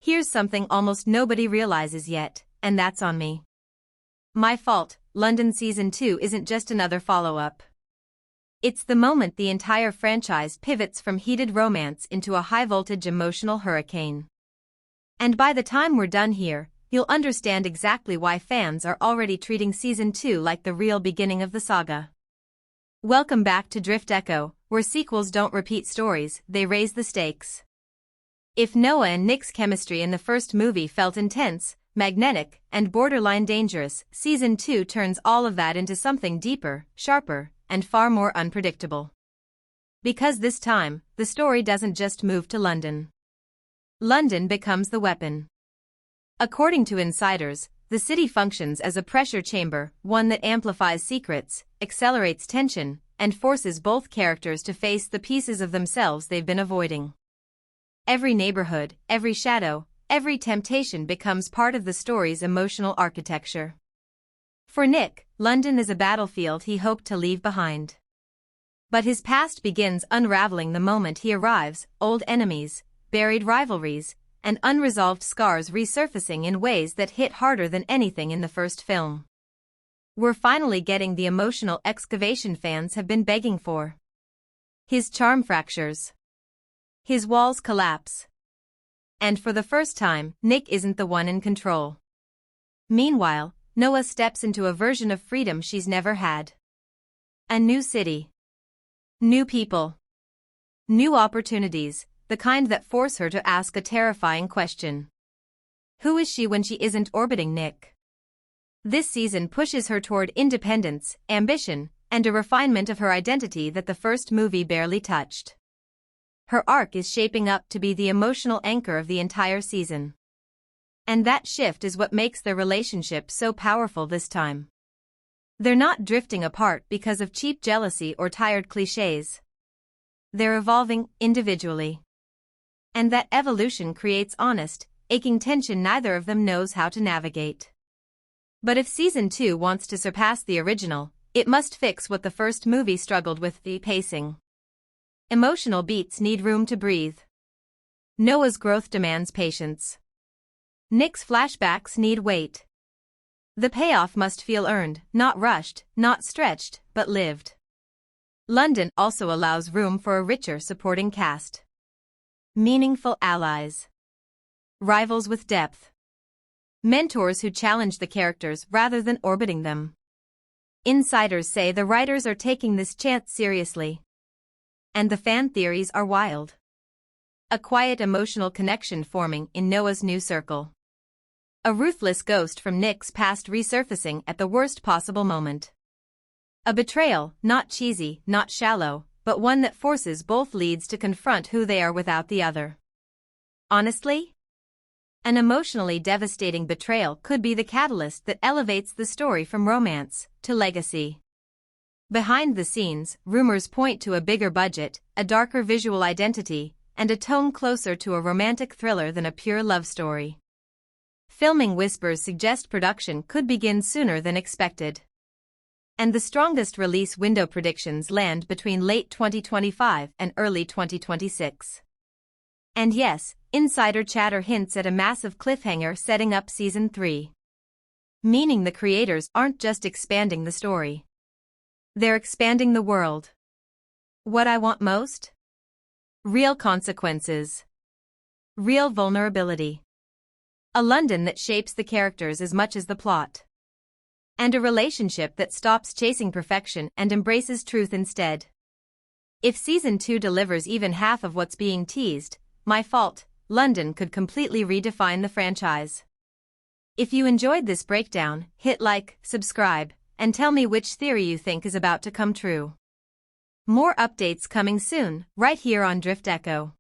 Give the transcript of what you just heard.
Here's something almost nobody realizes yet, and that's on me. My fault, London Season 2 isn't just another follow-up. It's the moment the entire franchise pivots from heated romance into a high-voltage emotional hurricane. And by the time we're done here, you'll understand exactly why fans are already treating Season 2 like the real beginning of the saga. Welcome back to DriftEcho, where sequels don't repeat stories, they raise the stakes. If Noah and Nick's chemistry in the first movie felt intense, magnetic, and borderline dangerous, Season 2 turns all of that into something deeper, sharper, and far more unpredictable. Because this time, the story doesn't just move to London. London becomes the weapon. According to insiders, the city functions as a pressure chamber, one that amplifies secrets, accelerates tension, and forces both characters to face the pieces of themselves they've been avoiding. Every neighborhood, every shadow, every temptation becomes part of the story's emotional architecture. For Nick, London is a battlefield he hoped to leave behind. But his past begins unraveling the moment he arrives, old enemies, buried rivalries, and unresolved scars resurfacing in ways that hit harder than anything in the first film. We're finally getting the emotional excavation fans have been begging for. His charm fractures. His walls collapse. And for the first time, Nick isn't the one in control. Meanwhile, Noah steps into a version of freedom she's never had. A new city. New people. New opportunities, the kind that force her to ask a terrifying question. Who is she when she isn't orbiting Nick? This season pushes her toward independence, ambition, and a refinement of her identity that the first movie barely touched. Her arc is shaping up to be the emotional anchor of the entire season. And that shift is what makes their relationship so powerful this time. They're not drifting apart because of cheap jealousy or tired cliches. They're evolving individually. And that evolution creates honest, aching tension neither of them knows how to navigate. But if Season 2 wants to surpass the original, it must fix what the first movie struggled with: the pacing. Emotional beats need room to breathe. Noah's growth demands patience. Nick's flashbacks need weight. The payoff must feel earned, not rushed, not stretched, but lived. London also allows room for a richer supporting cast. Meaningful allies. Rivals with depth. Mentors who challenge the characters rather than orbiting them. Insiders say the writers are taking this chance seriously. And the fan theories are wild. A quiet emotional connection forming in Noah's new circle. A ruthless ghost from Nick's past resurfacing at the worst possible moment. A betrayal, not cheesy, not shallow, but one that forces both leads to confront who they are without the other. Honestly? An emotionally devastating betrayal could be the catalyst that elevates the story from romance to legacy. Behind the scenes, rumors point to a bigger budget, a darker visual identity, and a tone closer to a romantic thriller than a pure love story. Filming whispers suggest production could begin sooner than expected. And the strongest release window predictions land between late 2025 and early 2026. And yes, insider chatter hints at a massive cliffhanger setting up Season 3. Meaning the creators aren't just expanding the story. They're expanding the world. What I want most? Real consequences. Real vulnerability. A London that shapes the characters as much as the plot. And a relationship that stops chasing perfection and embraces truth instead. If Season 2 delivers even half of what's being teased, my fault, London could completely redefine the franchise. If you enjoyed this breakdown, hit like, subscribe, and tell me which theory you think is about to come true. More updates coming soon, right here on DriftEcho.